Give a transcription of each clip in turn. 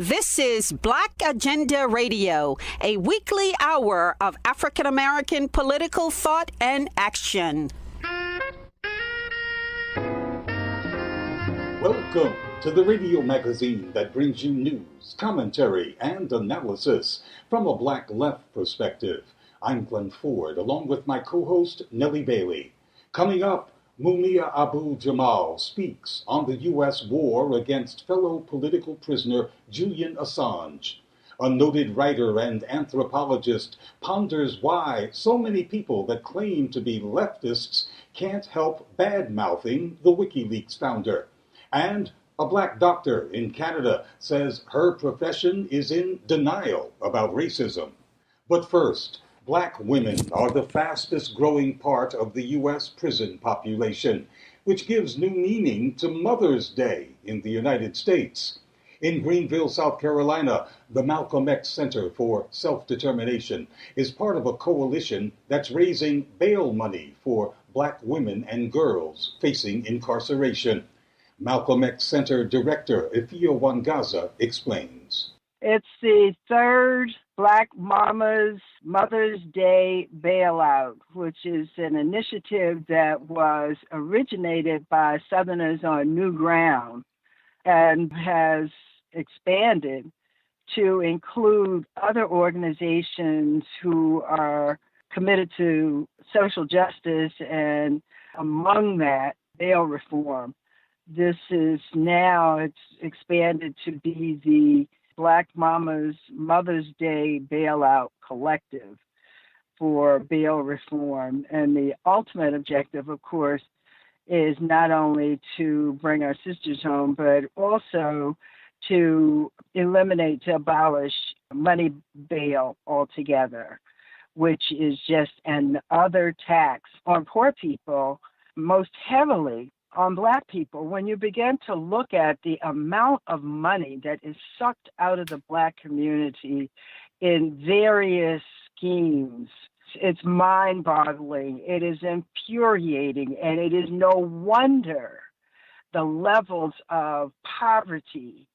This is Black Agenda Radio, a weekly hour of African American political thought and action. Welcome to the radio magazine that brings you news, commentary, and analysis from a Black left perspective. I'm Glen Ford, along with my co-host, Nellie Bailey. Coming up, Mumia Abu Jamal speaks on the U.S. war against fellow political prisoner Julian Assange. A noted writer and anthropologist ponders why so many people that claim to be leftists can't help bad-mouthing the Wikeleaks founder. And a Black doctor in Canada says her profession is in denial about racism. But first, Black women are the fastest growing part of the U.S. prison population, which gives new meaning to Mother's Day in the United States. In Greenville, South Carolina, the Malcolm X Center for Self-Determination is part of a coalition that's raising bail money for Black women and girls facing incarceration. Malcolm X Center Director Efia Nwangaza explains. It's the third Black Mama's Mother's Day bailout, which is an initiative that was originated by Southerners on new ground and has expanded to include other organizations who are committed to social justice and among that, bail reform. This is now, it's expanded to be the Black Mama's Mother's Day Bailout Collective for bail reform. And the ultimate objective, of course, is not only to bring our sisters home, but also to eliminate, to abolish money bail altogether, which is just another tax on poor people, most heavily on Black people. When you begin to look at the amount of money that is sucked out of the Black community in various schemes, it's mind-boggling, it is infuriating, and it is no wonder the levels of poverty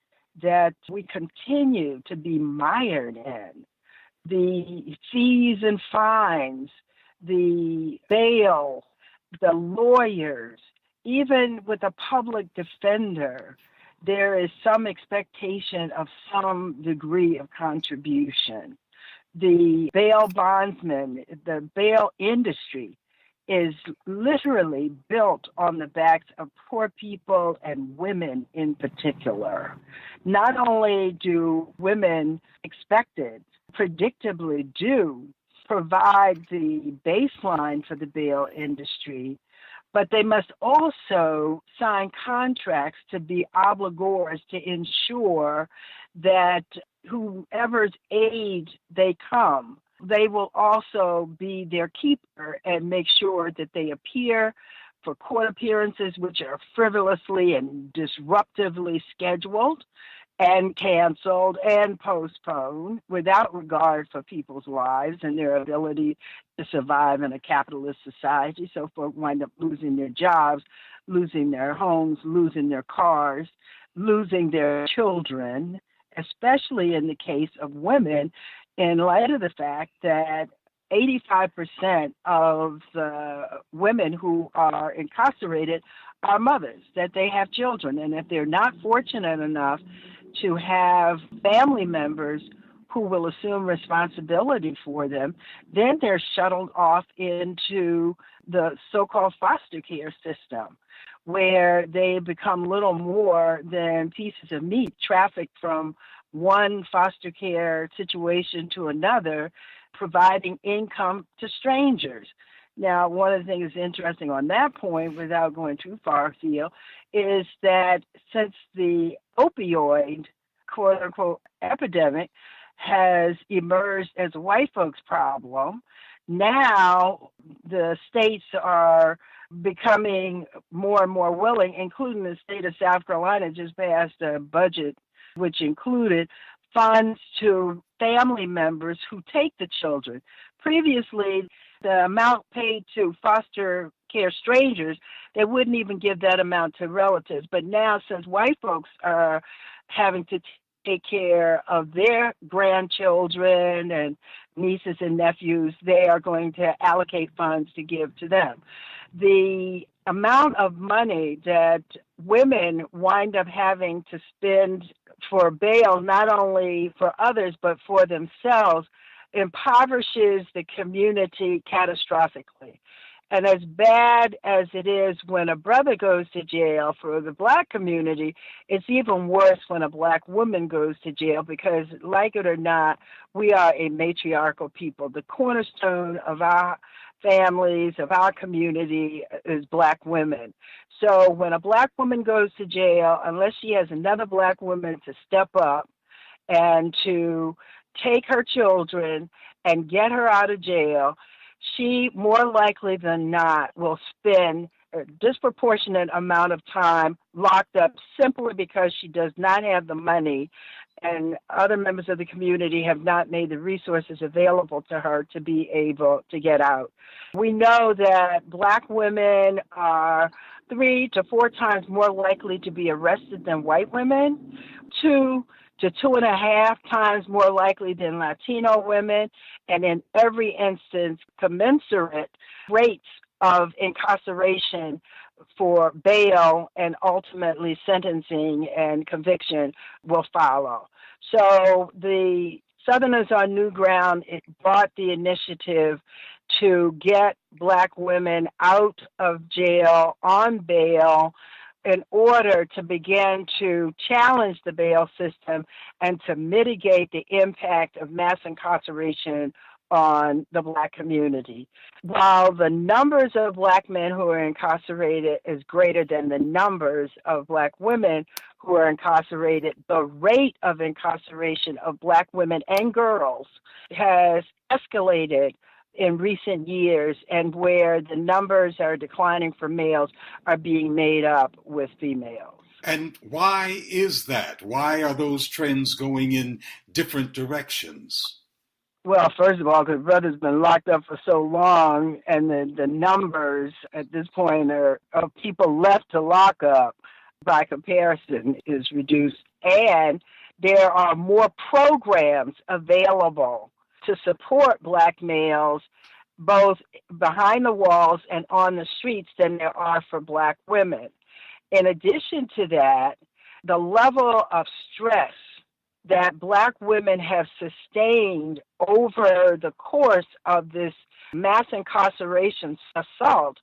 that we continue to be mired in. The fees and fines, the bail, the lawyers, even with a public defender, there is some expectation of some degree of contribution. The bail bondsman, the bail industry is literally built on the backs of poor people and women in particular. Not only do women expected, predictably do, provide the baseline for the bail industry, but they must also sign contracts to be obligors to ensure that whoever's aid they come, they will also be their keeper and make sure that they appear for court appearances which are frivolously and disruptively scheduled and canceled and postponed without regard for people's lives and their ability to survive in a capitalist society. So folks wind up losing their jobs, losing their homes, losing their cars, losing their children, especially in the case of women, in light of the fact that 85% of the women who are incarcerated are mothers, that they have children. And if they're not fortunate enough to have family members who will assume responsibility for them, then they're shuttled off into the so-called foster care system, where they become little more than pieces of meat trafficked from one foster care situation to another, providing income to strangers. Now, one of the things that's interesting on that point, without going too far afield, is that since the opioid, quote-unquote, epidemic has emerged as a white folks' problem, now the states are becoming more and more willing, including the state of South Carolina just passed a budget which included funds to family members who take the children. Previously, the amount paid to foster care strangers, they wouldn't even give that amount to relatives. But now, since white folks are having to take care of their grandchildren and nieces and nephews, they are going to allocate funds to give to them. The amount of money that women wind up having to spend for bail, not only for others, but for themselves, impoverishes the community catastrophically. And as bad as it is when a brother goes to jail for the Black community, it's even worse when a Black woman goes to jail because, like it or not, we are a matriarchal people. The cornerstone of our families, of our community, is Black women. So when a Black woman goes to jail, unless she has another Black woman to step up and to take her children and get her out of jail, she more likely than not will spend a disproportionate amount of time locked up simply because she does not have the money and other members of the community have not made the resources available to her to be able to get out. We know that Black women are 3 to 4 times more likely to be arrested than white women, 2 to 2.5 times more likely than Latino women, and in every instance, commensurate rates of incarceration for bail and ultimately sentencing and conviction will follow. So the Southerners on New Ground brought the initiative to get Black women out of jail on bail in order to begin to challenge the bail system and to mitigate the impact of mass incarceration on the Black community. While the numbers of Black men who are incarcerated is greater than the numbers of Black women who are incarcerated, the rate of incarceration of Black women and girls has escalated in recent years, and where the numbers are declining for males are being made up with females. And why is that? Why are those trends going in different directions? Well, first of all, because brother's been locked up for so long, and the numbers at this point are of people left to lock up by comparison is reduced. And there are more programs available to support Black males, both behind the walls and on the streets, than there are for Black women. In addition to that, the level of stress that Black women have sustained over the course of this mass incarceration assault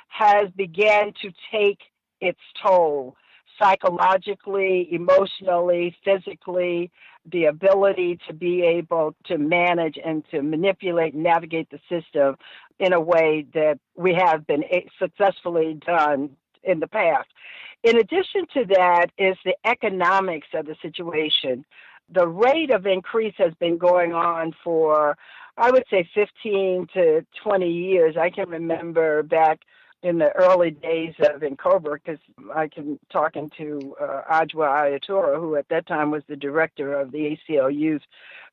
has begun to take its toll psychologically, emotionally, physically, the ability to be able to manage and to manipulate and navigate the system in a way that we have been successfully done in the past. In addition to that is the economics of the situation. The rate of increase has been going on for, I would say, 15 to 20 years. I can remember back in the early days of Incover, because I can talking to Ajwa Ayatura, who at that time was the director of the ACLU's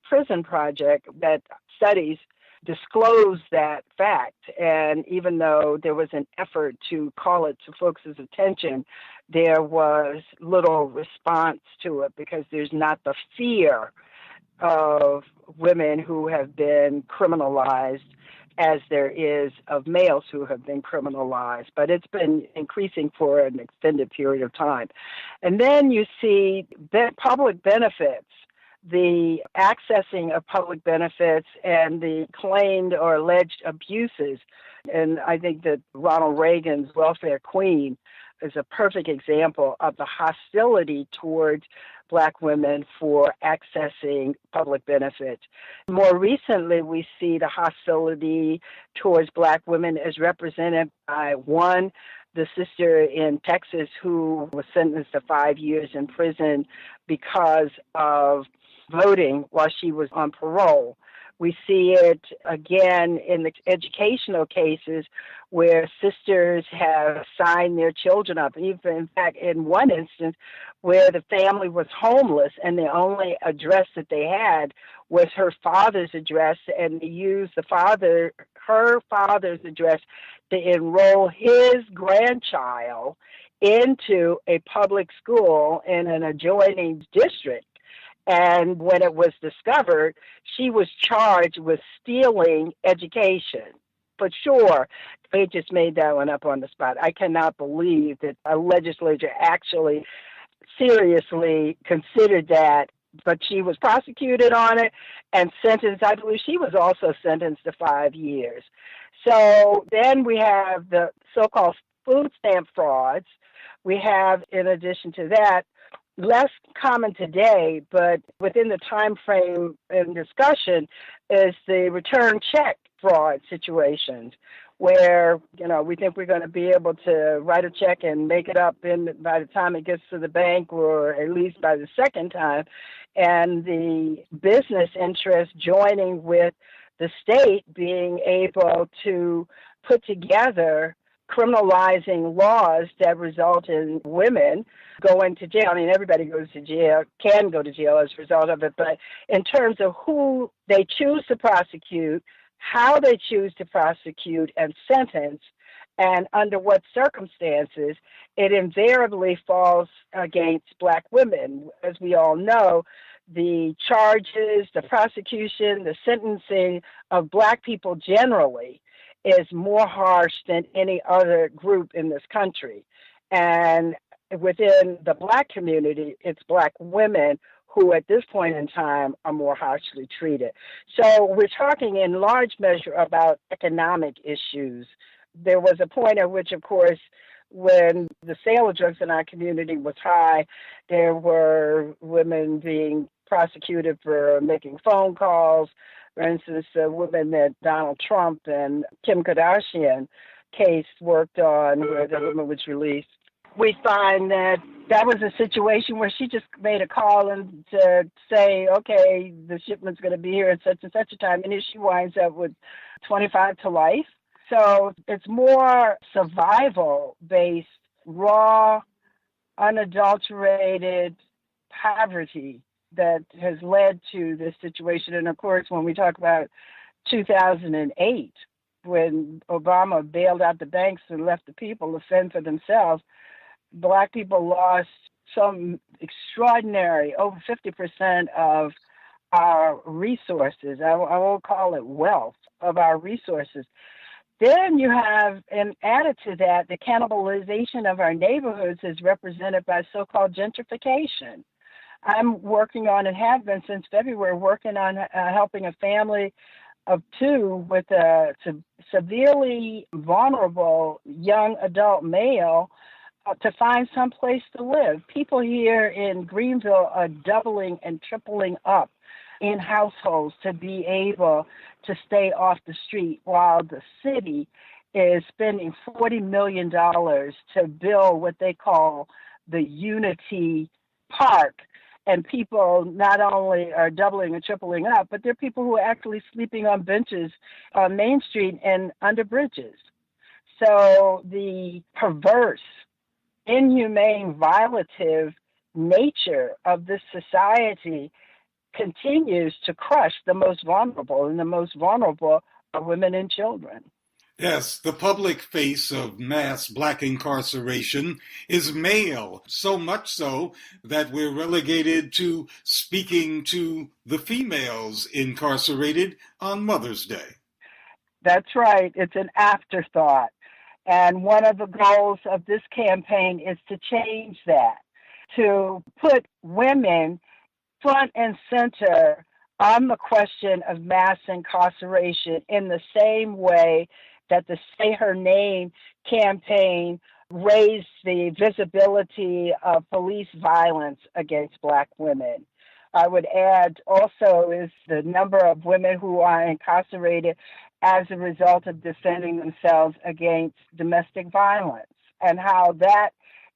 prison project, that studies disclosed that fact. And even though there was an effort to call it to folks' attention, there was little response to it because there's not the fear of women who have been criminalized as there is of males who have been criminalized. But it's been increasing for an extended period of time. And then you see public benefits, the accessing of public benefits and the claimed or alleged abuses. And I think that Ronald Reagan's welfare queen is a perfect example of the hostility towards Black women for accessing public benefits. More recently, we see the hostility towards Black women as represented by the sister in Texas who was sentenced to 5 years in prison because of voting while she was on parole. We see it again in the educational cases where sisters have signed their children up. Even, in fact, in one instance where the family was homeless and the only address that they had was her father's address, and they used her father's address to enroll his grandchild into a public school in an adjoining district. And when it was discovered, she was charged with stealing education. For sure, they just made that one up on the spot. I cannot believe that a legislature actually seriously considered that, but she was prosecuted on it and sentenced. I believe she was also sentenced to 5 years. So then we have the so-called food stamp frauds. We have, in addition to that, less common today, but within the time frame in discussion, is the return check fraud situations where, we think we're going to be able to write a check and make it up by the time it gets to the bank, or at least by the second time, and the business interest joining with the state being able to put together criminalizing laws that result in women going to jail. I mean, everybody goes to jail, can go to jail as a result of it, but in terms of who they choose to prosecute, how they choose to prosecute and sentence, and under what circumstances, it invariably falls against Black women. As we all know, the charges, the prosecution, the sentencing of Black people generally is more harsh than any other group in this country. And within the Black community, it's Black women who at this point in time are more harshly treated. So we're talking in large measure about economic issues. There was a point at which, of course, when the sale of drugs in our community was high, there were women being prosecuted for making phone calls. For instance, the woman that Donald Trump and Kim Kardashian case worked on, where the woman was released. We find that was a situation where she just made a call and to say, okay, the shipment's going to be here at such and such a time, and here she winds up with 25 to life. So it's more survival-based, raw, unadulterated poverty that has led to this situation. And of course, when we talk about 2008, when Obama bailed out the banks and left the people to fend for themselves, Black people lost some extraordinary, over 50% of our resources. I won't call it wealth, of our resources. Then you have, and added to that, the cannibalization of our neighborhoods is represented by so-called gentrification. I'm working on, and have been since February, working on helping a family of 2 with a severely vulnerable young adult male to find some place to live. People here in Greenville are doubling and tripling up in households to be able to stay off the street, while the city is spending $40 million to build what they call the Unity Park. And people not only are doubling and tripling up, but there are people who are actually sleeping on benches on Main Street and under bridges. So the perverse, inhumane, violative nature of this society continues to crush the most vulnerable, and the most vulnerable are women and children. Yes, the public face of mass Black incarceration is male, so much so that we're relegated to speaking to the females incarcerated on Mother's Day. That's right. It's an afterthought. And one of the goals of this campaign is to change that, to put women front and center on the question of mass incarceration in the same way that the Say Her Name campaign raised the visibility of police violence against Black women. I would add also is the number of women who are incarcerated as a result of defending themselves against domestic violence, and how that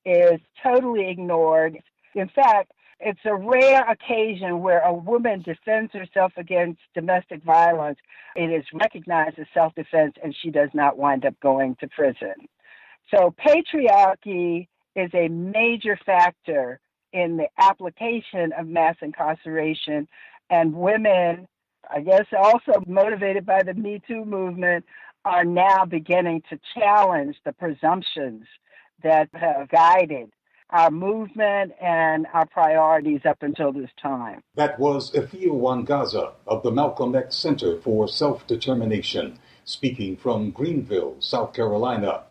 is totally ignored. In fact, it's a rare occasion where a woman defends herself against domestic violence. It is recognized as self-defense, and she does not wind up going to prison. So patriarchy is a major factor in the application of mass incarceration, and women, I guess also motivated by the Me Too movement, are now beginning to challenge the presumptions that have guided our movement and our priorities up until this time. That was Efia Nwangaza of the Malcolm X Center for Self-Determination, speaking from Greenville, South Carolina.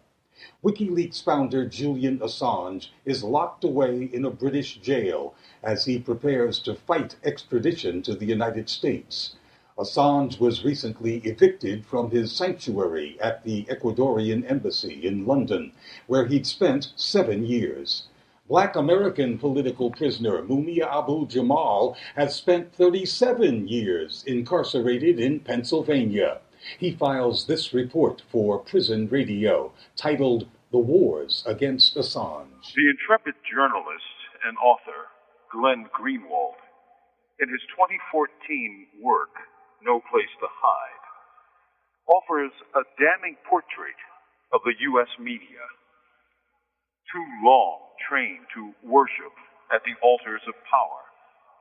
Wikileaks founder Julian Assange is locked away in a British jail as he prepares to fight extradition to the United States. Assange was recently evicted from his sanctuary at the Ecuadorian embassy in London, where he'd spent 7 years. Black American political prisoner Mumia Abu Jamal has spent 37 years incarcerated in Pennsylvania. He files this report for Prison Radio, titled The Wars Against Assange. The intrepid journalist and author, Glenn Greenwald, in his 2014 work, No Place to Hide, offers a damning portrait of the U.S. media, too long trained to worship at the altars of power,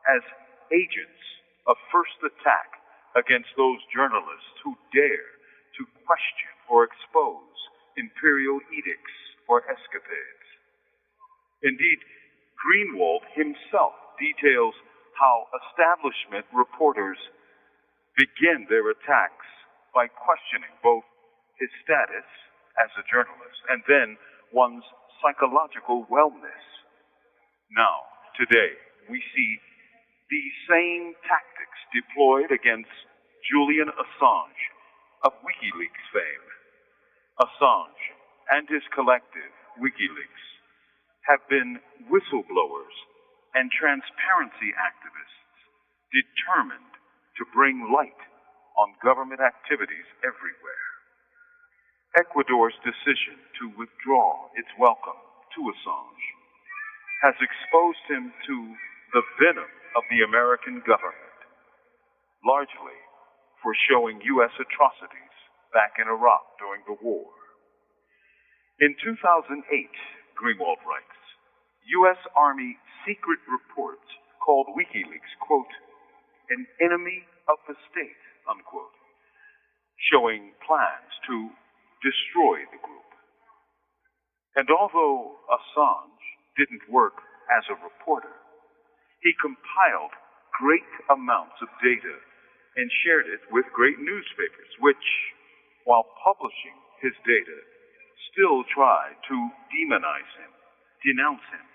as agents of first attack against those journalists who dare to question or expose imperial edicts or escapades. Indeed, Greenwald himself details how establishment reporters begin their attacks by questioning both his status as a journalist and then one's psychological wellness. Now, today, we see these same tactics deployed against Julian Assange of Wikileaks fame. Assange and his collective, Wikeleaks, have been whistleblowers and transparency activists determined to bring light on government activities everywhere. Ecuador's decision to withdraw its welcome to Assange has exposed him to the venom of the American government, largely for showing U.S. atrocities back in Iraq during the war. In 2008, Greenwald writes, U.S. Army secret reports called Wikileaks, quote, an enemy of the state, unquote, showing plans to destroy the group. And although Assange didn't work as a reporter, he compiled great amounts of data and shared it with great newspapers, which, while publishing his data, still tried to demonize him, denounce him,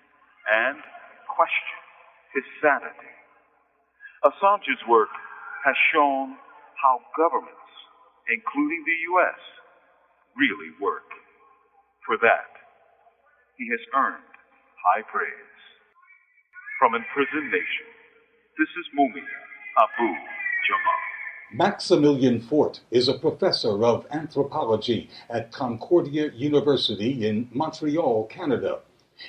and question his sanity. Assange's work has shown how governments, including the U.S., really work. For that, he has earned high praise. From Imprisoned Nation, this is Mumia Abu Jamal. Maximilian Fort is a professor of anthropology at Concordia University in Montreal, Canada.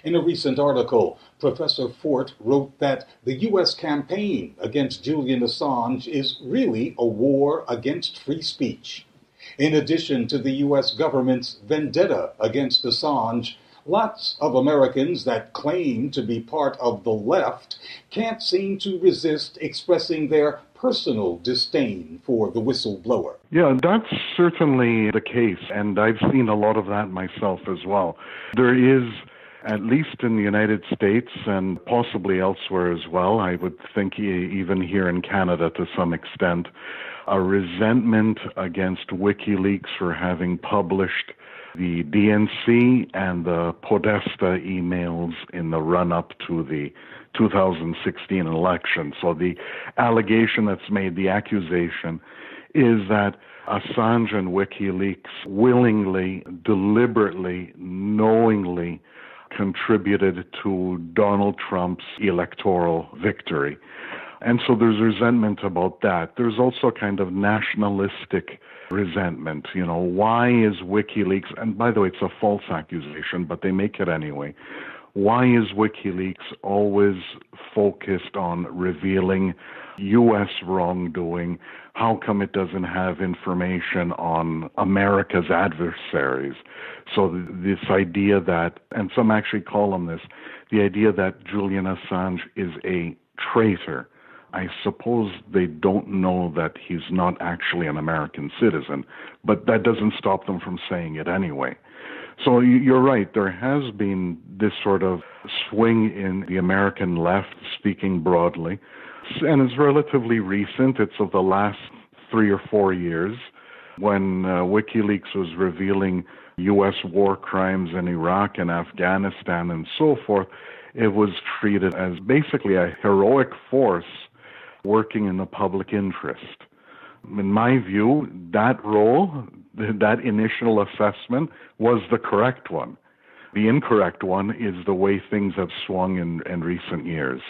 In a recent article, Professor Fort wrote that the U.S. campaign against Julian Assange is really a war against free speech. In addition to the U.S. government's vendetta against Assange, lots of Americans that claim to be part of the left can't seem to resist expressing their personal disdain for the whistleblower. Yeah, that's certainly the case, and I've seen a lot of that myself as well. There is, at least in the United States and possibly elsewhere as well, I would think even here in Canada to some extent, a resentment against Wikileaks for having published the DNC and the Podesta emails in the run-up to the 2016 election. So the allegation that's made, the accusation, is that Assange and Wikileaks willingly, deliberately, knowingly contributed to Donald Trump's electoral victory. And so there's resentment about that. There's also kind of nationalistic resentment. You know, why is Wikileaks, and by the way, it's a false accusation, but they make it anyway. Why is Wikileaks always focused on revealing U.S. wrongdoing? How come it doesn't have information on America's adversaries? So this idea that, and some actually call him this, the idea that Julian Assange is a traitor. I suppose they don't know that he's not actually an American citizen, but that doesn't stop them from saying it anyway. So you're right. There has been this sort of swing in the American left, speaking broadly, and it's relatively recent. It's of the last 3 or 4 years when Wikeleaks was revealing U.S. war crimes in Iraq and Afghanistan and so forth. It was treated as basically a heroic force working in the public interest. In my view, that role, that initial assessment, was the correct one. The incorrect one is the way things have swung in recent years.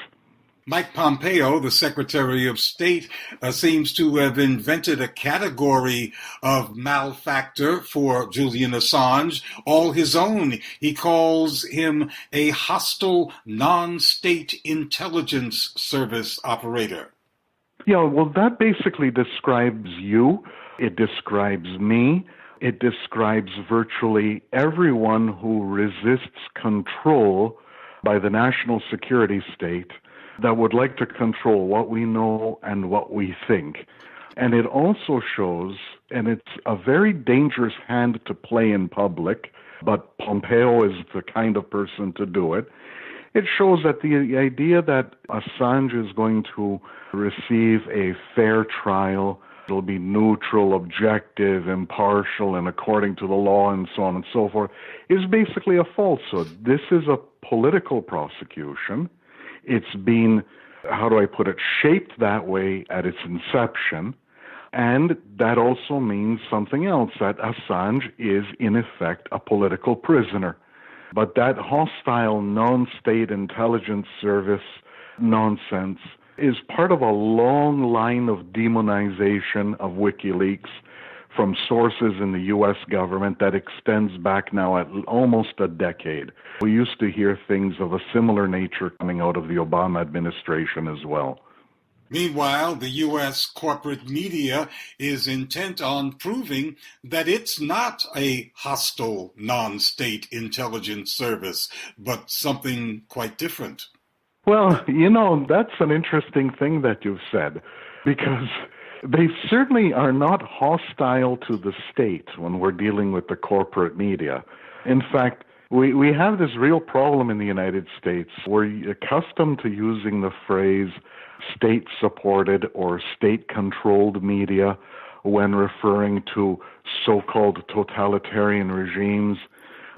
Mike Pompeo, the Secretary of State, seems to have invented a category of malfactor for Julian Assange, all his own. He calls him a hostile non-state intelligence service operator. Yeah, well, that basically describes you. It describes me. It describes virtually everyone who resists control by the national security state that would like to control what we know and what we think. And it also shows, and it's a very dangerous hand to play in public, but Pompeo is the kind of person to do it. It shows that the idea that Assange is going to receive a fair trial, it'll be neutral, objective, impartial, and according to the law, and so on and so forth, is basically a falsehood. This is a political prosecution. It's been, how do I put it, shaped that way at its inception. And that also means something else, that Assange is, in effect, a political prisoner. But that hostile non-state intelligence service nonsense is part of a long line of demonization of WikiLeaks from sources in the U.S. government that extends back now at almost a decade. We used to hear things of a similar nature coming out of the Obama administration as well. Meanwhile, the U.S. corporate media is intent on proving that it's not a hostile non-state intelligence service, but something quite different. Well, that's an interesting thing that you've said, because they certainly are not hostile to the state when we're dealing with the corporate media. In fact, we have this real problem in the United States. We're accustomed to using the phrase state-supported or state-controlled media when referring to so-called totalitarian regimes.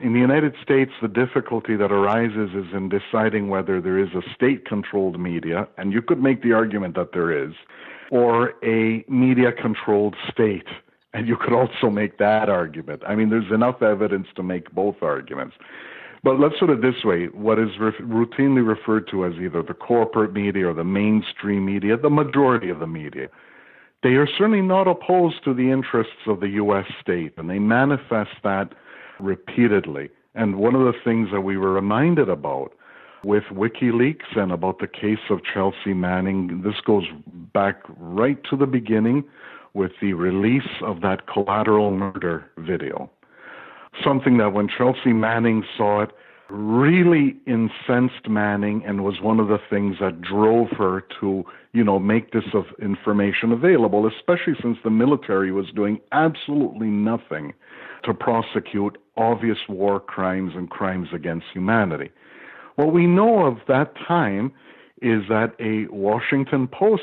In the United States, the difficulty that arises is in deciding whether there is a state-controlled media, and you could make the argument that there is, or a media-controlled state. And you could also make that argument. I mean, there's enough evidence to make both arguments. But let's put it this way. What is routinely referred to as either the corporate media or the mainstream media, the majority of the media, they are certainly not opposed to the interests of the U.S. state, and they manifest that repeatedly. And one of the things that we were reminded about with WikiLeaks and about the case of Chelsea Manning, this goes back right to the beginning with the release of that collateral murder video. Something that when Chelsea Manning saw it, really incensed Manning and was one of the things that drove her to, make this information available, especially since the military was doing absolutely nothing to prosecute obvious war crimes and crimes against humanity. What we know of that time is that a Washington Post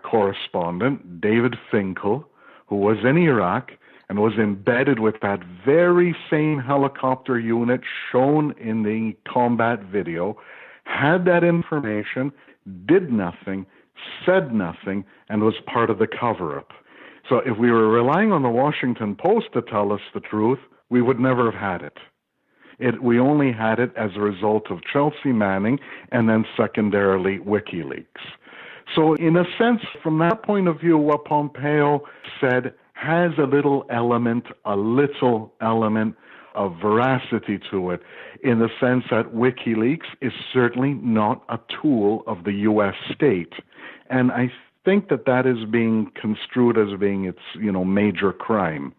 correspondent, David Finkel, who was in Iraq and was embedded with that very same helicopter unit shown in the combat video, had that information, did nothing, said nothing, and was part of the cover-up. So if we were relying on the Washington Post to tell us the truth, we would never have had it. We only had it as a result of Chelsea Manning and then secondarily WikiLeaks. So in a sense, from that point of view, what Pompeo said has a little element of veracity to it, in the sense that WikiLeaks is certainly not a tool of the U.S. state. And I think that is being construed as being its, major crime.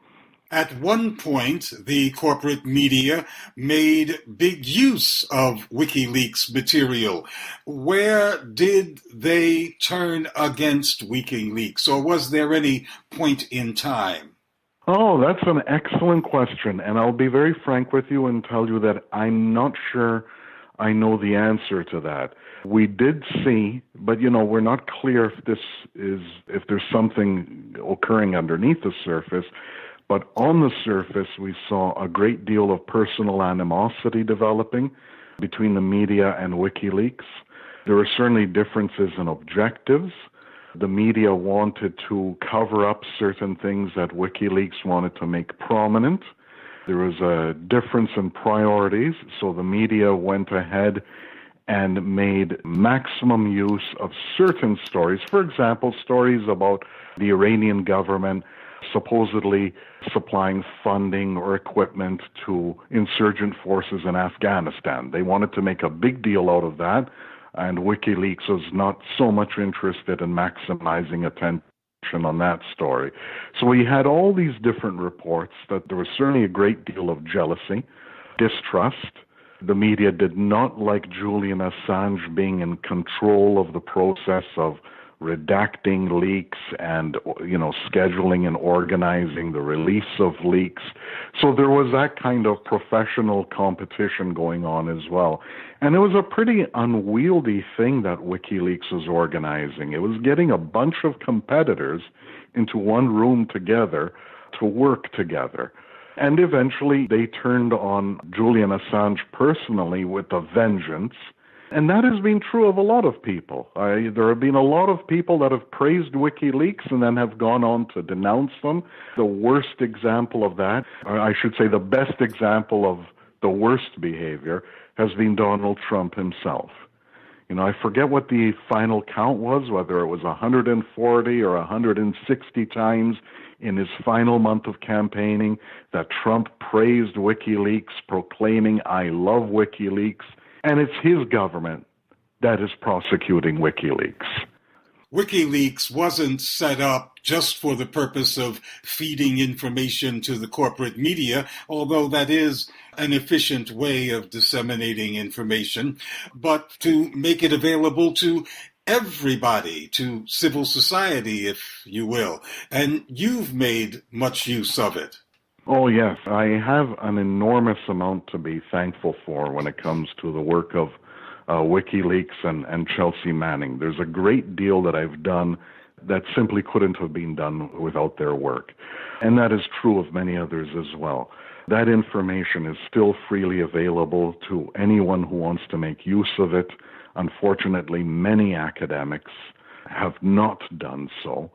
At one point, the corporate media made big use of WikiLeaks material. Where did they turn against WikiLeaks, or was there any point in time? Oh, that's an excellent question, and I'll be very frank with you and tell you that I'm not sure I know the answer to that. We did see, but we're not clear if there's something occurring underneath the surface, but on the surface we saw a great deal of personal animosity developing between the media and Wikeleaks. There were certainly differences in objectives. The media wanted to cover up certain things that Wikeleaks wanted to make prominent. There was a difference in priorities, so the media went ahead and made maximum use of certain stories. For example, stories about the Iranian government supposedly supplying funding or equipment to insurgent forces in Afghanistan. They wanted to make a big deal out of that, and Wikeleaks was not so much interested in maximizing attention on that story. So we had all these different reports that there was certainly a great deal of jealousy, distrust. The media did not like Julian Assange being in control of the process of redacting leaks and, scheduling and organizing the release of leaks. So there was that kind of professional competition going on as well. And it was a pretty unwieldy thing that Wikeleaks was organizing. It was getting a bunch of competitors into one room together to work together. And eventually they turned on Julian Assange personally with a vengeance. And that has been true of a lot of people. There have been a lot of people that have praised Wikeleaks and then have gone on to denounce them. The worst example of that, or I should say the best example of the worst behavior, has been Donald Trump himself. I forget what the final count was, whether it was 140 or 160 times in his final month of campaigning that Trump praised Wikeleaks, proclaiming, "I love Wikeleaks." And it's his government that is prosecuting Wikeleaks. WikiLeaks wasn't set up just for the purpose of feeding information to the corporate media, although that is an efficient way of disseminating information, but to make it available to everybody, to civil society, if you will. And you've made much use of it. Oh, yes. I have an enormous amount to be thankful for when it comes to the work of Wikeleaks and Chelsea Manning. There's a great deal that I've done that simply couldn't have been done without their work. And that is true of many others as well. That information is still freely available to anyone who wants to make use of it. Unfortunately, many academics have not done so.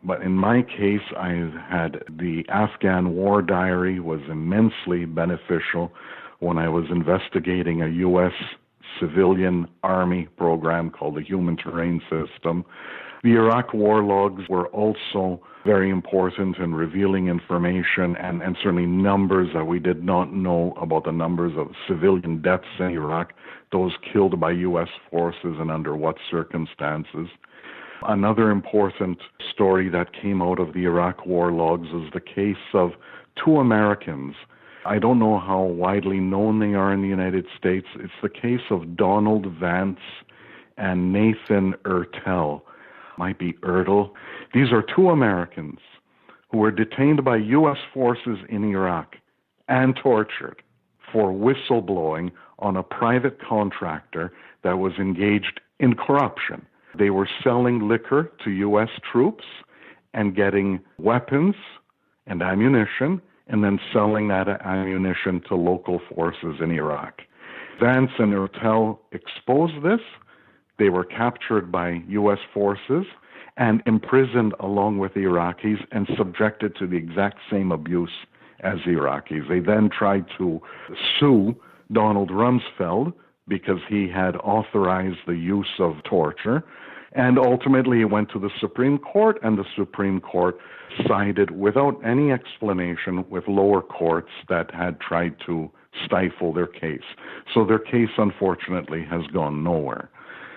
But in my case, I had the Afghan War Diary was immensely beneficial when I was investigating a U.S. civilian army program called the Human Terrain System. The Iraq war logs were also very important in revealing information and certainly numbers that we did not know about the numbers of civilian deaths in Iraq, those killed by U.S. forces and under what circumstances. Another important story that came out of the Iraq war logs is the case of two Americans. I don't know how widely known they are in the United States. It's the case of Donald Vance and Nathan Ertel. Might be Ertel. These are two Americans who were detained by U.S. forces in Iraq and tortured for whistleblowing on a private contractor that was engaged in corruption. They were selling liquor to U.S. troops and getting weapons and ammunition and then selling that ammunition to local forces in Iraq. Vance and Ertel exposed this. They were captured by U.S. forces and imprisoned along with the Iraqis and subjected to the exact same abuse as the Iraqis. They then tried to sue Donald Rumsfeld because he had authorized the use of torture. And ultimately it went to the Supreme Court, and the Supreme Court sided without any explanation with lower courts that had tried to stifle their case. So their case, unfortunately, has gone nowhere.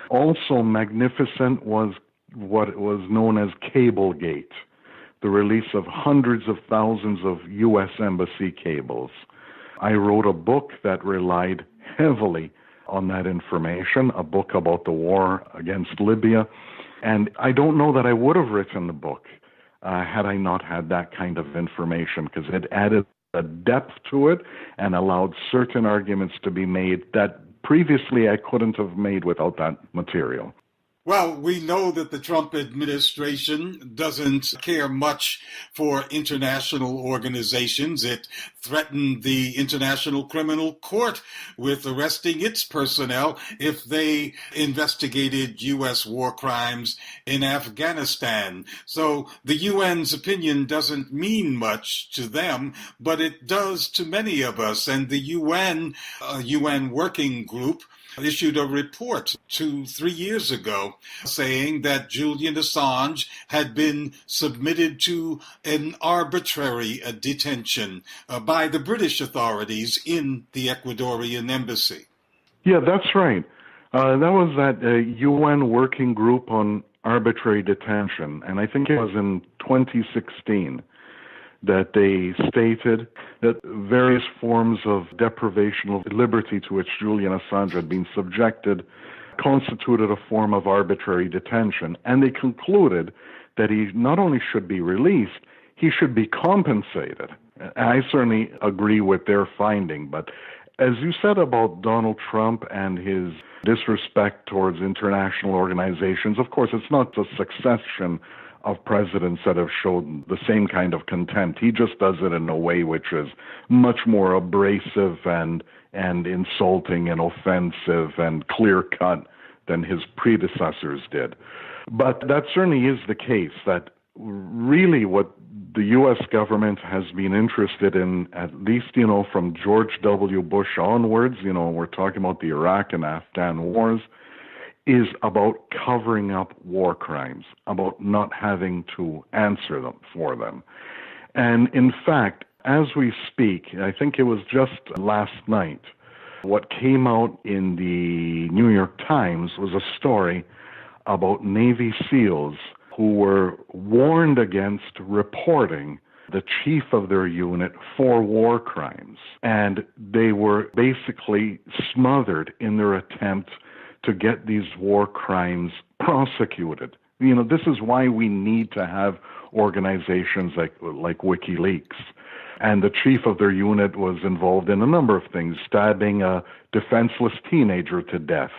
Also magnificent was what was known as Cablegate, the release of hundreds of thousands of U.S. Embassy cables. I wrote a book that relied heavily on that information, a book about the war against Libya. And I don't know that I would have written the book had I not had that kind of information, because it added a depth to it and allowed certain arguments to be made that previously I couldn't have made without that material. Well, we know that the Trump administration doesn't care much for international organizations. It threatened the International Criminal Court with arresting its personnel if they investigated U.S. war crimes in Afghanistan. So the UN's opinion doesn't mean much to them, but it does to many of us. And the UN working group issued a report 2-3 years ago saying that Julian Assange had been submitted to an arbitrary detention by the British authorities in the Ecuadorian embassy. Yeah, that's right. That was that UN working group on arbitrary detention, and I think it was in 2016 that they stated that various forms of deprivation of liberty to which Julian Assange had been subjected constituted a form of arbitrary detention. And they concluded that he not only should be released, he should be compensated. I certainly agree with their finding, but as you said about Donald Trump and his disrespect towards international organizations, of course, it's not the succession of presidents that have shown the same kind of contempt. He just does it in a way which is much more abrasive and insulting and offensive and clear-cut than his predecessors did. But that certainly is the case, that really what the U.S. government has been interested in, at least, from George W. Bush onwards, we're talking about the Iraq and Afghan wars, is about covering up war crimes, about not having to answer for them. And in fact, as we speak, I think it was just last night, what came out in the New York Times was a story about Navy SEALs who were warned against reporting the chief of their unit for war crimes. And they were basically smothered in their attempt to get these war crimes prosecuted. This is why we need to have organizations like Wikeleaks. And the chief of their unit was involved in a number of things: stabbing a defenseless teenager to death,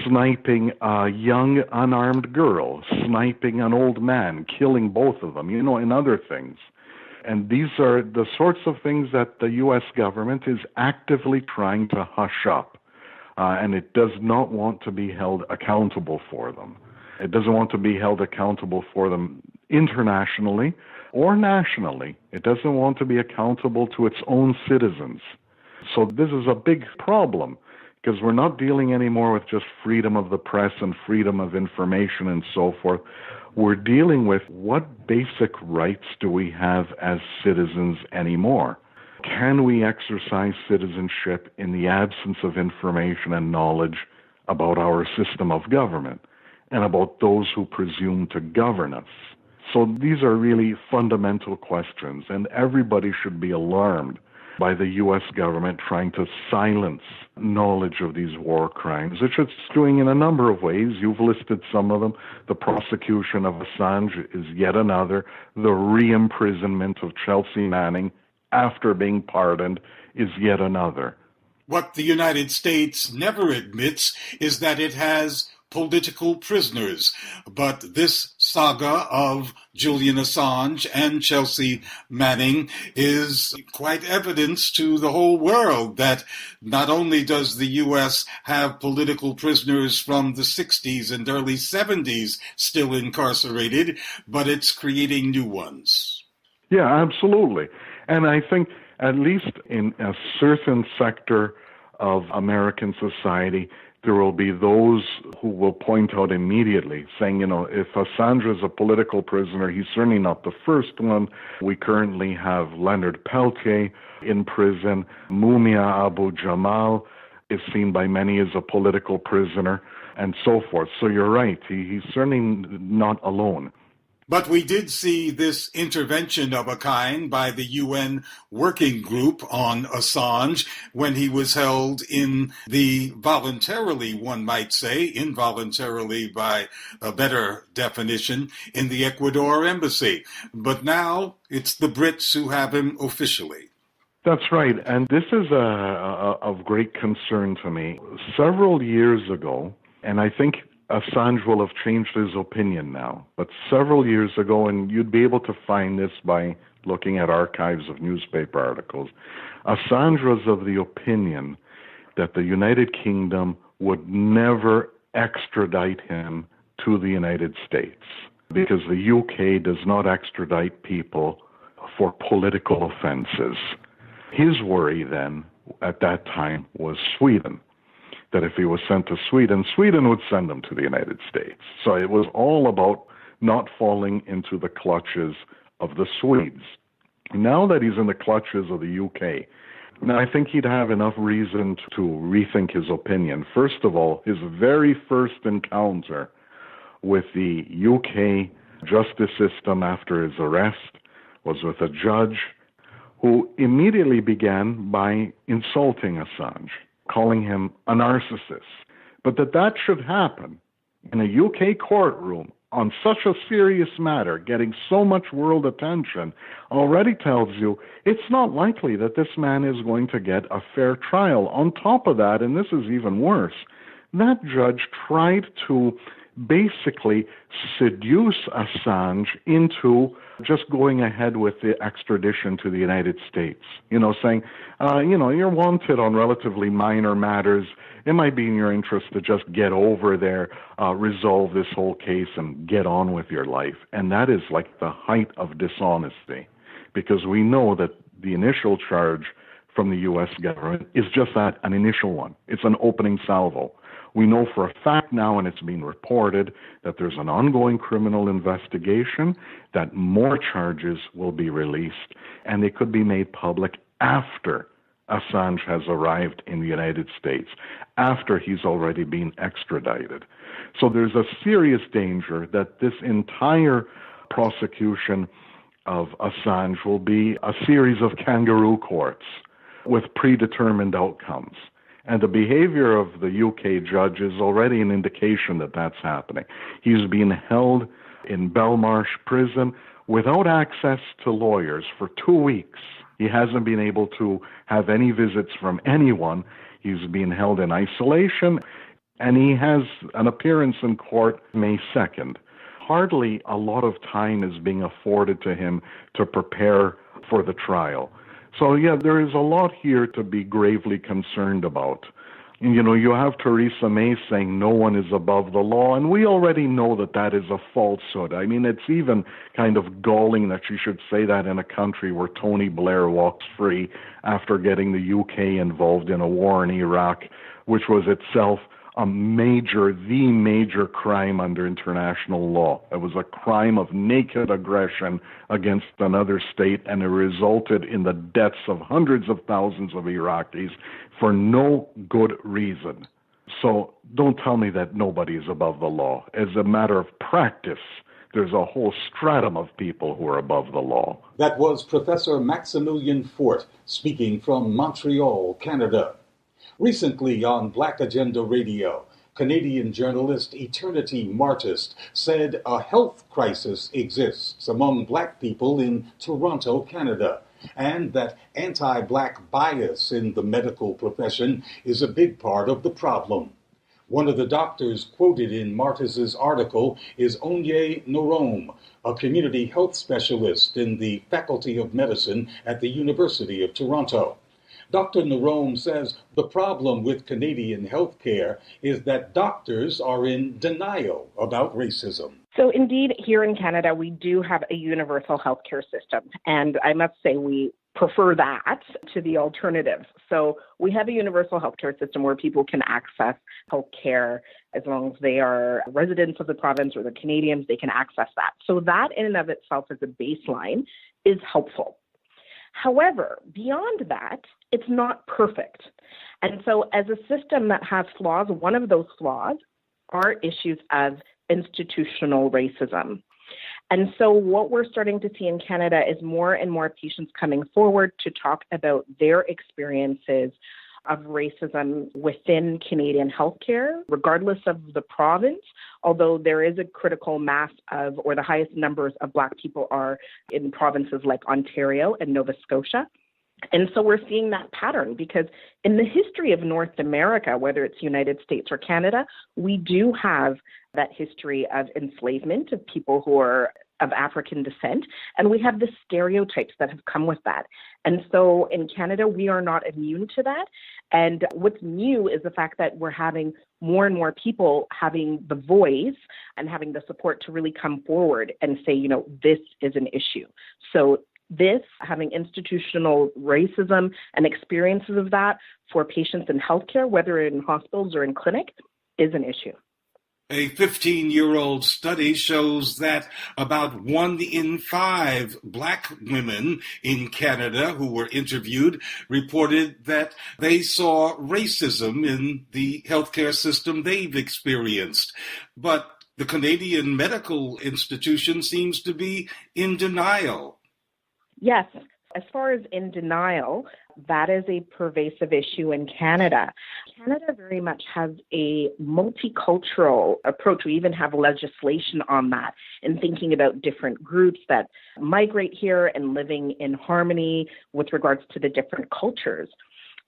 sniping a young unarmed girl, sniping an old man, killing both of them, and other things. And these are the sorts of things that the U.S. government is actively trying to hush up. And it does not want to be held accountable for them. It doesn't want to be held accountable for them internationally or nationally. It doesn't want to be accountable to its own citizens. So this is a big problem, because we're not dealing anymore with just freedom of the press and freedom of information and so forth. We're dealing with what basic rights do we have as citizens anymore? Can we exercise citizenship in the absence of information and knowledge about our system of government and about those who presume to govern us? So these are really fundamental questions, and everybody should be alarmed by the U.S. government trying to silence knowledge of these war crimes, which it's doing in a number of ways. You've listed some of them. The prosecution of Assange is yet another. The re-imprisonment of Chelsea Manning after being pardoned is yet another. What the United States never admits is that it has political prisoners. But this saga of Julian Assange and Chelsea Manning is quite evidence to the whole world that not only does the U.S. have political prisoners from the 60s and early 70s still incarcerated, but it's creating new ones. Yeah, absolutely. And I think at least in a certain sector of American society, there will be those who will point out immediately, saying, if Assange is a political prisoner, he's certainly not the first one. We currently have Leonard Peltier in prison. Mumia Abu Jamal is seen by many as a political prisoner, and so forth. So you're right, he's certainly not alone. But we did see this intervention of a kind by the UN working group on Assange when he was held in the voluntarily, one might say, involuntarily by a better definition, in the Ecuador embassy. But now it's the Brits who have him officially. That's right, and this is of great concern to me. Several years ago, and I think Assange will have changed his opinion now, but several years ago, and you'd be able to find this by looking at archives of newspaper articles, Assange was of the opinion that the United Kingdom would never extradite him to the United States because the UK does not extradite people for political offenses. His worry then, at that time, was Sweden. That if he was sent to Sweden, Sweden would send him to the United States. So it was all about not falling into the clutches of the Swedes. Now that he's in the clutches of the UK, now I think he'd have enough reason to rethink his opinion. First of all, his very first encounter with the UK justice system after his arrest was with a judge who immediately began by insulting Assange, calling him a narcissist. But that should happen in a UK courtroom on such a serious matter, getting so much world attention, already tells you it's not likely that this man is going to get a fair trial. On top of that, and this is even worse, that judge tried to basically seduce Assange into just going ahead with the extradition to the United States, saying, you're wanted on relatively minor matters. It might be in your interest to just get over there, resolve this whole case and get on with your life. And that is like the height of dishonesty, because we know that the initial charge from the U.S. government is just that, an initial one. It's an opening salvo. We know for a fact now, and it's been reported, that there's an ongoing criminal investigation, that more charges will be released, and they could be made public after Assange has arrived in the United States, after he's already been extradited. So there's a serious danger that this entire prosecution of Assange will be a series of kangaroo courts with predetermined outcomes. And the behavior of the UK judge is already an indication that that's happening. He's been held in Belmarsh prison without access to lawyers for 2 weeks. He hasn't been able to have any visits from anyone. He's been held in isolation, and he has an appearance in court May 2nd. Hardly a lot of time is being afforded to him to prepare for the trial. So, there is a lot here to be gravely concerned about. You have Theresa May saying no one is above the law, and we already know that that is a falsehood. I mean, it's even kind of galling that she should say that in a country where Tony Blair walks free after getting the UK involved in a war in Iraq, which was itself the major crime under international law. It was a crime of naked aggression against another state, and it resulted in the deaths of hundreds of thousands of Iraqis for no good reason. So don't tell me that nobody is above the law. As a matter of practice, there's a whole stratum of people who are above the law. That was Professor Maximilian Fort speaking from Montreal, Canada. Recently on Black Agenda Radio, Canadian journalist Eternity Martist said a health crisis exists among Black people in Toronto, Canada, and that anti-Black bias in the medical profession is a big part of the problem. One of the doctors quoted in Martist's article is Onye Norom, a community health specialist in the Faculty of Medicine at the University of Toronto. Dr. Norom says the problem with Canadian healthcare is that doctors are in denial about racism. So indeed, here in Canada, we do have a universal healthcare system. And I must say we prefer that to the alternatives. So we have a universal healthcare system where people can access healthcare as long as they are residents of the province or the Canadians, they can access that. So that in and of itself as a baseline is helpful. However, beyond that, it's not perfect. And so as a system that has flaws, one of those flaws are issues of institutional racism. And so what we're starting to see in Canada is more and more patients coming forward to talk about their experiences of racism within Canadian healthcare, regardless of the province, although there is a critical mass of, or the highest numbers of Black people are in provinces like Ontario and Nova Scotia. And so we're seeing that pattern because in the history of North America, whether it's United States or Canada, we do have that history of enslavement of people who are of African descent, and we have the stereotypes that have come with that. And so in Canada, we are not immune to that. And what's new is the fact that we're having more and more people having the voice and having the support to really come forward and say, you know, this is an issue. So this, having institutional racism and experiences of that for patients in healthcare, whether in hospitals or in clinic, is an issue. A 15-year-old study shows that about 1 in 5 Black women in Canada who were interviewed reported that they saw racism in the healthcare system they've experienced. But the Canadian Medical Institution seems to be in denial. Yes. As far as in denial, that is a pervasive issue in Canada. Canada very much has a multicultural approach. We even have legislation on that in thinking about different groups that migrate here and living in harmony with regards to the different cultures.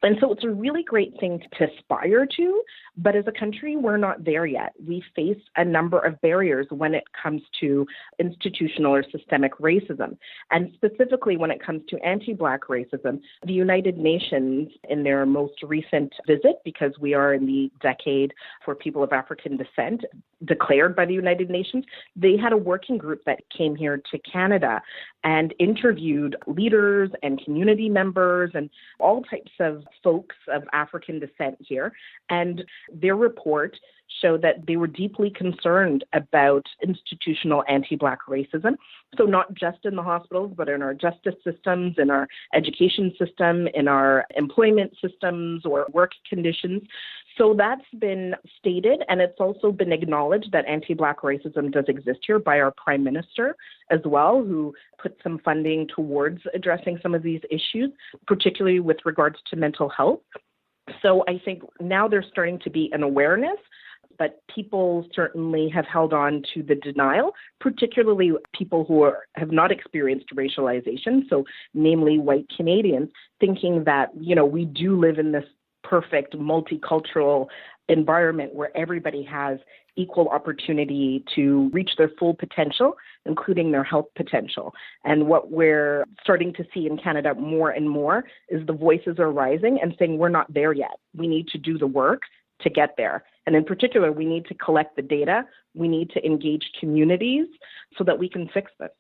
And so it's a really great thing to aspire to, but as a country, we're not there yet. We face a number of barriers when it comes to institutional or systemic racism. And specifically when it comes to anti-Black racism, the United Nations, in their most recent visit, because we are in the decade for people of African descent, declared by the United Nations, they had a working group that came here to Canada and interviewed leaders and community members and all types of folks of African descent here. And their report showed that they were deeply concerned about institutional anti-Black racism. So not just in the hospitals, but in our justice systems, in our education system, in our employment systems or work conditions. So that's been stated, and it's also been acknowledged that anti-Black racism does exist here by our Prime Minister as well, who put some funding towards addressing some of these issues, particularly with regards to mental health. So I think now there's starting to be an awareness, but people certainly have held on to the denial, particularly people who have not experienced racialization, so namely white Canadians, thinking that, you know, we do live in this perfect multicultural environment where everybody has equal opportunity to reach their full potential, including their health potential. And what we're starting to see in Canada more and more is the voices are rising and saying we're not there yet. We need to do the work to get there. And in particular, we need to collect the data. We need to engage communities so that we can fix this.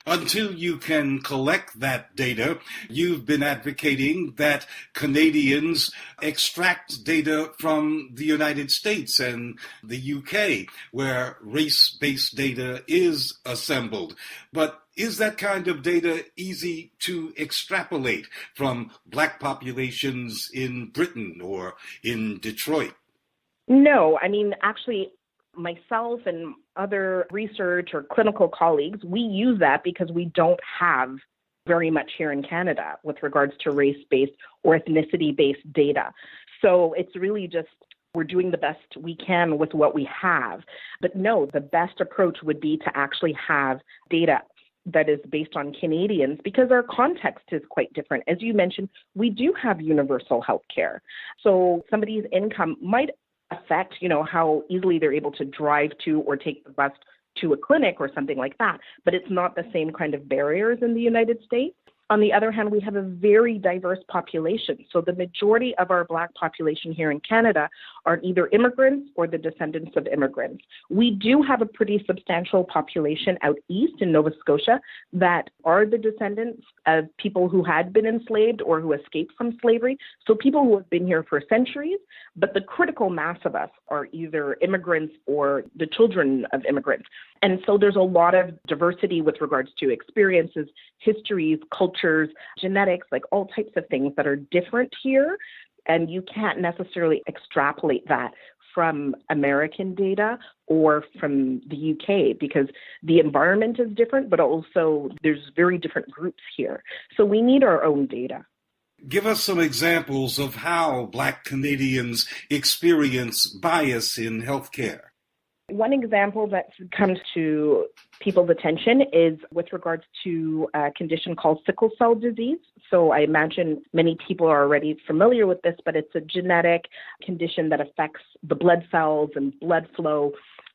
Until you can collect that data, you've been advocating that Canadians extract data from the United States and the UK, where race-based data is assembled. But is that kind of data easy to extrapolate from Black populations in Britain or in Detroit? No, I mean, actually, myself and other research or clinical colleagues, we use that because we don't have very much here in Canada with regards to race-based or ethnicity-based data. So it's really just we're doing the best we can with what we have. But no, the best approach would be to actually have data that is based on Canadians because our context is quite different. As you mentioned, we do have universal health care. So somebody's income might affect, you know, how easily they're able to drive to or take the bus to a clinic or something like that. But it's not the same kind of barriers in the United States. On the other hand, we have a very diverse population. So the majority of our Black population here in Canada are either immigrants or the descendants of immigrants. We do have a pretty substantial population out east in Nova Scotia that are the descendants of people who had been enslaved or who escaped from slavery. So people who have been here for centuries, but the critical mass of us are either immigrants or the children of immigrants. And so there's a lot of diversity with regards to experiences, histories, cultures, genetics, like all types of things that are different here. And you can't necessarily extrapolate that from American data or from the UK, because the environment is different, but also there's very different groups here. So we need our own data. Give us some examples of how Black Canadians experience bias in healthcare. One example that comes to people's attention is with regards to a condition called sickle cell disease. So I imagine many people are already familiar with this, but it's a genetic condition that affects the blood cells and blood flow.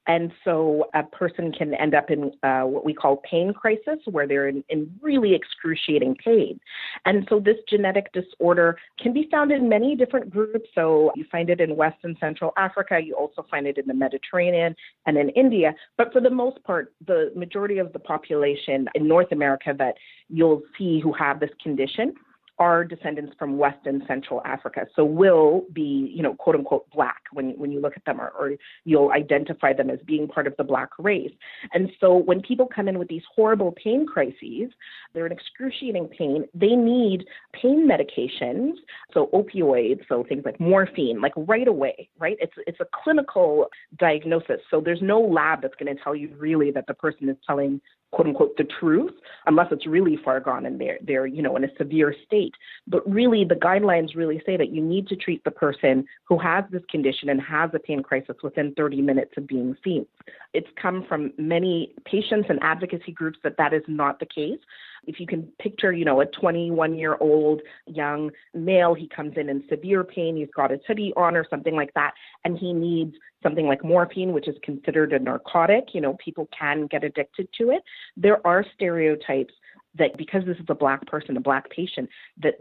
And so a person can end up in what we call pain crisis, where they're in really excruciating pain. And so this genetic disorder can be found in many different groups. So you find it in West and Central Africa. You also find it in the Mediterranean and in India. But for the most part, the majority of the population in North America that you'll see who have this condition are descendants from West and Central Africa. So will be, quote unquote, Black when you look at them, or you'll identify them as being part of the Black race. And so when people come in with these horrible pain crises, they're in excruciating pain, they need pain medications, so opioids, so things like morphine, like right away, right? It's a clinical diagnosis. So there's no lab that's going to tell you really that the person is telling, quote unquote, the truth, unless it's really far gone and they're in a severe state. But really, the guidelines really say that you need to treat the person who has this condition and has a pain crisis within 30 minutes of being seen. It's come from many patients and advocacy groups that is not the case. If you can picture, a 21-year-old young male, he comes in severe pain, he's got his hoodie on or something like that, and he needs something like morphine, which is considered a narcotic. People can get addicted to it. There are stereotypes that because this is a Black person, a Black patient, that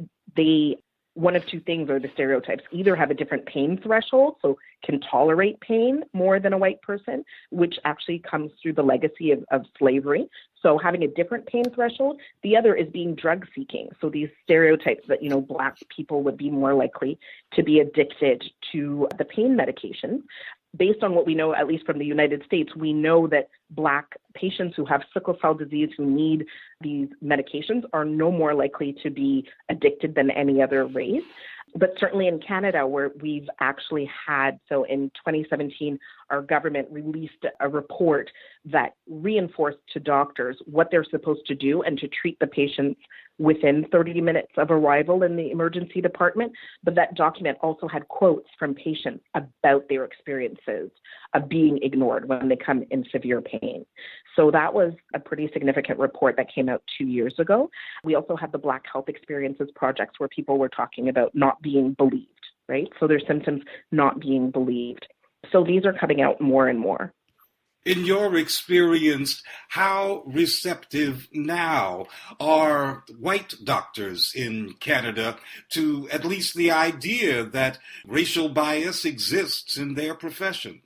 one of two things are the stereotypes. Either have a different pain threshold, so can tolerate pain more than a white person, which actually comes through the legacy of slavery. So having a different pain threshold. The other is being drug seeking. So these stereotypes that, Black people would be more likely to be addicted to the pain medication. Based on what we know, at least from the United States, we know that Black patients who have sickle cell disease who need these medications are no more likely to be addicted than any other race. But certainly in Canada, where we've actually had, so in 2017, our government released a report that reinforced to doctors what they're supposed to do and to treat the patients within 30 minutes of arrival in the emergency department. But that document also had quotes from patients about their experiences of being ignored when they come in severe pain. So that was a pretty significant report that came out 2 years ago. We also had the Black Health Experiences projects where people were talking about not being believed, right? So their symptoms not being believed. So these are coming out more and more. In your experience, how receptive now are white doctors in Canada to at least the idea that racial bias exists in their profession?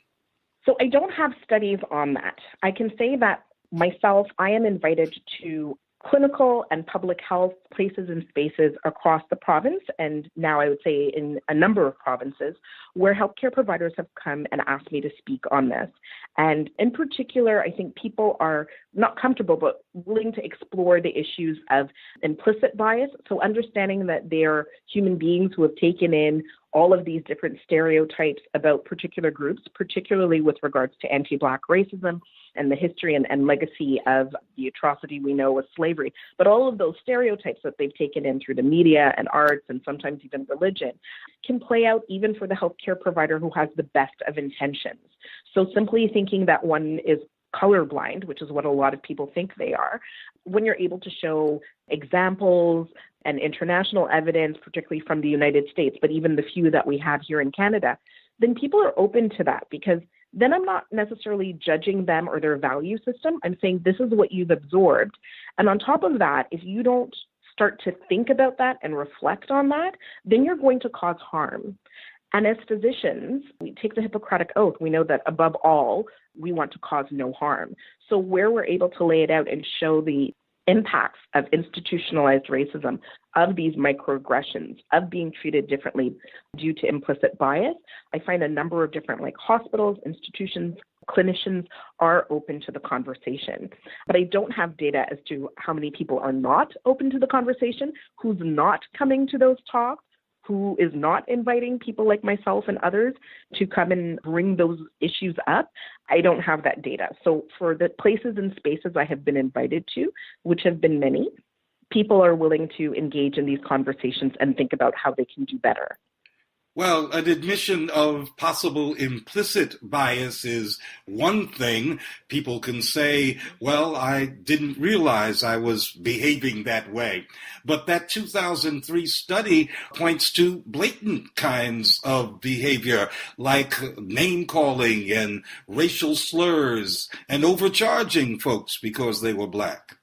So I don't have studies on that. I can say that myself, I am invited to clinical and public health places and spaces across the province, and now I would say in a number of provinces, where healthcare providers have come and asked me to speak on this. And in particular, I think people are not comfortable, but willing to explore the issues of implicit bias. So understanding that they're human beings who have taken in all of these different stereotypes about particular groups, particularly with regards to anti-Black racism and the history and legacy of the atrocity we know with slavery. But all of those stereotypes that they've taken in through the media and arts and sometimes even religion can play out even for the healthcare provider who has the best of intentions. So simply thinking that one is colorblind, which is what a lot of people think they are, when you're able to show examples and international evidence, particularly from the United States, but even the few that we have here in Canada, then people are open to that, because then I'm not necessarily judging them or their value system. I'm saying this is what you've absorbed. And on top of that, if you don't start to think about that and reflect on that, then you're going to cause harm. And as physicians, we take the Hippocratic Oath. We know that above all, we want to cause no harm. So where we're able to lay it out and show the impacts of institutionalized racism, of these microaggressions, of being treated differently due to implicit bias, I find a number of different hospitals, institutions, clinicians are open to the conversation. But I don't have data as to how many people are not open to the conversation, who's not coming to those talks, who is not inviting people like myself and others to come and bring those issues up. I don't have that data. So for the places and spaces I have been invited to, which have been many, people are willing to engage in these conversations and think about how they can do better. Well, an admission of possible implicit bias is one thing. People can say, well, I didn't realize I was behaving that way. But that 2003 study points to blatant kinds of behavior, like name-calling and racial slurs and overcharging folks because they were Black.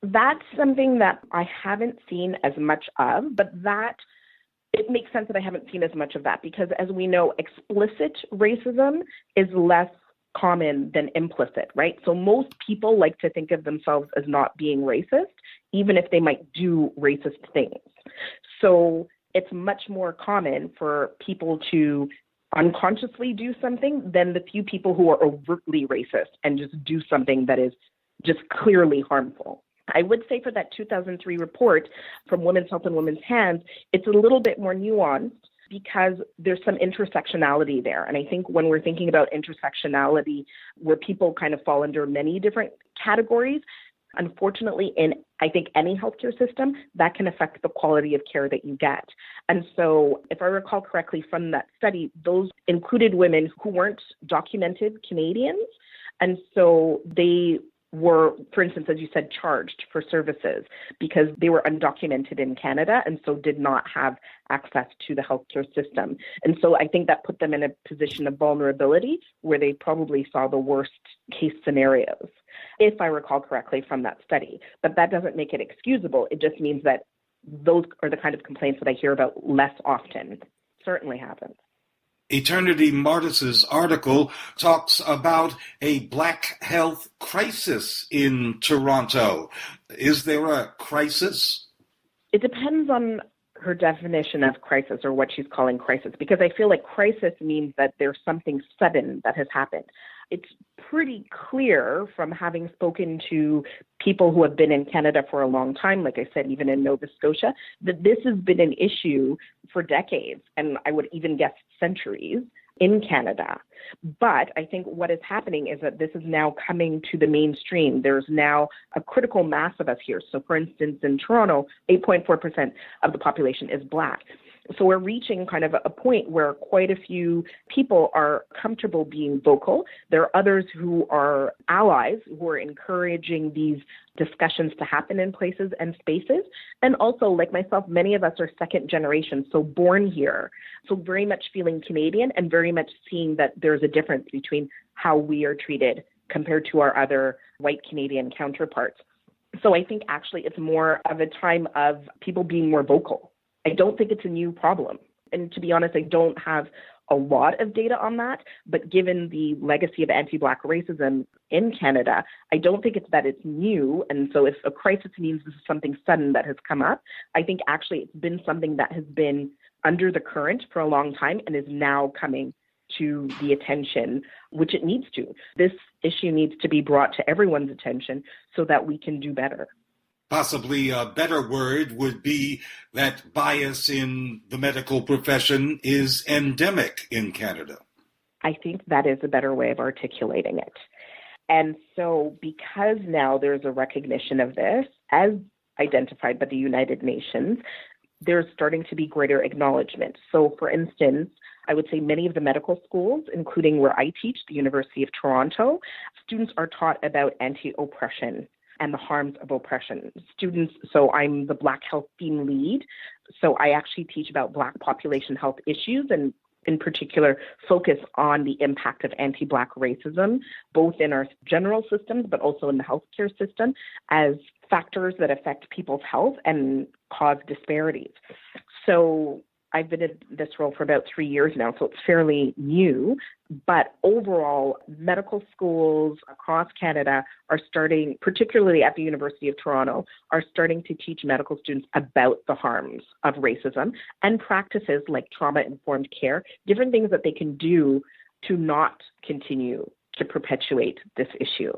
That's something that I haven't seen as much of, but it makes sense that I haven't seen as much of that because, as we know, explicit racism is less common than implicit, right? So most people like to think of themselves as not being racist, even if they might do racist things. So it's much more common for people to unconsciously do something than the few people who are overtly racist and just do something that is just clearly harmful. I would say for that 2003 report from Women's Health in Women's Hands, it's a little bit more nuanced because there's some intersectionality there. And I think when we're thinking about intersectionality, where people kind of fall under many different categories, unfortunately, in I think any healthcare system, that can affect the quality of care that you get. And so if I recall correctly from that study, those included women who weren't documented Canadians. And so they were, for instance, as you said, charged for services because they were undocumented in Canada and so did not have access to the healthcare system. And so I think that put them in a position of vulnerability where they probably saw the worst case scenarios, if I recall correctly from that study. But that doesn't make it excusable. It just means that those are the kind of complaints that I hear about less often. Certainly happens. Eternity Martis's article talks about a Black health crisis in Toronto. Is there a crisis? It depends on her definition of crisis or what she's calling crisis, because I feel like crisis means that there's something sudden that has happened. It's pretty clear from having spoken to people who have been in Canada for a long time, like I said, even in Nova Scotia, that this has been an issue for decades, and I would even guess centuries in Canada. But I think what is happening is that this is now coming to the mainstream. There's now a critical mass of us here. So for instance, in Toronto, 8.4% of the population is Black. So we're reaching kind of a point where quite a few people are comfortable being vocal. There are others who are allies who are encouraging these discussions to happen in places and spaces. And also, like myself, many of us are second generation, so born here. So very much feeling Canadian and very much seeing that there's a difference between how we are treated compared to our other white Canadian counterparts. So I think actually it's more of a time of people being more vocal. I don't think it's a new problem. And to be honest, I don't have a lot of data on that. But given the legacy of anti-Black racism in Canada, I don't think it's that it's new. And so if a crisis means this is something sudden that has come up, I think actually it's been something that has been under the current for a long time and is now coming to the attention, which it needs to. This issue needs to be brought to everyone's attention so that we can do better. Possibly a better word would be that bias in the medical profession is endemic in Canada. I think that is a better way of articulating it. And so because now there's a recognition of this, as identified by the United Nations, there's starting to be greater acknowledgement. So for instance, I would say many of the medical schools, including where I teach, the University of Toronto, students are taught about anti-oppression and the harms of oppression. Students, so I'm the Black Health Theme Lead, so I actually teach about Black population health issues and in particular focus on the impact of anti-Black racism, both in our general systems, but also in the healthcare system as factors that affect people's health and cause disparities. So I've been in this role for about 3 years now, so it's fairly new. But overall, medical schools across Canada are starting, particularly at the University of Toronto, are starting to teach medical students about the harms of racism and practices like trauma-informed care, different things that they can do to not continue to perpetuate this issue.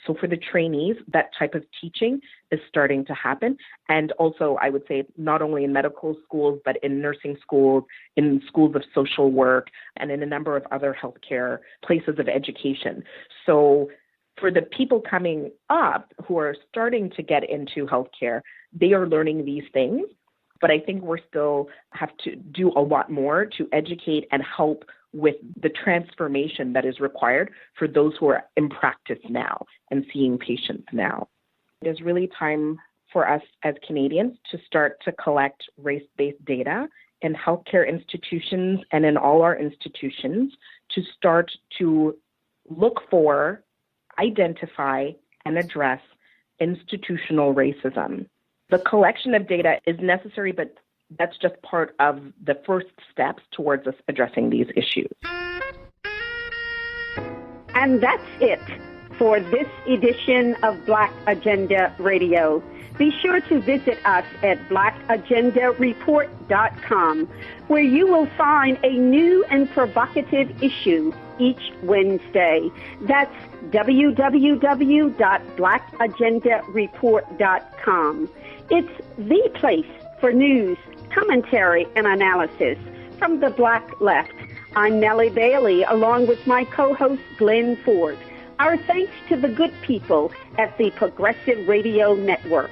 So for the trainees, that type of teaching is starting to happen. And also, I would say, not only in medical schools, but in nursing schools, in schools of social work, and in a number of other healthcare places of education. So for the people coming up who are starting to get into healthcare, they are learning these things. But I think we're still have to do a lot more to educate and help with the transformation that is required for those who are in practice now and seeing patients now. It is really time for us as Canadians to start to collect race-based data in healthcare institutions and in all our institutions to start to look for, identify, and address institutional racism. The collection of data is necessary, but that's just part of the first steps towards us addressing these issues. And that's it for this edition of Black Agenda Radio. Be sure to visit us at blackagendareport.com, where you will find a new and provocative issue each Wednesday. That's www.blackagendareport.com. It's the place for news, commentary, and analysis from the Black Left. I'm Nellie Bailey, along with my co-host Glen Ford. Our thanks to the good people at the Progressive Radio Network.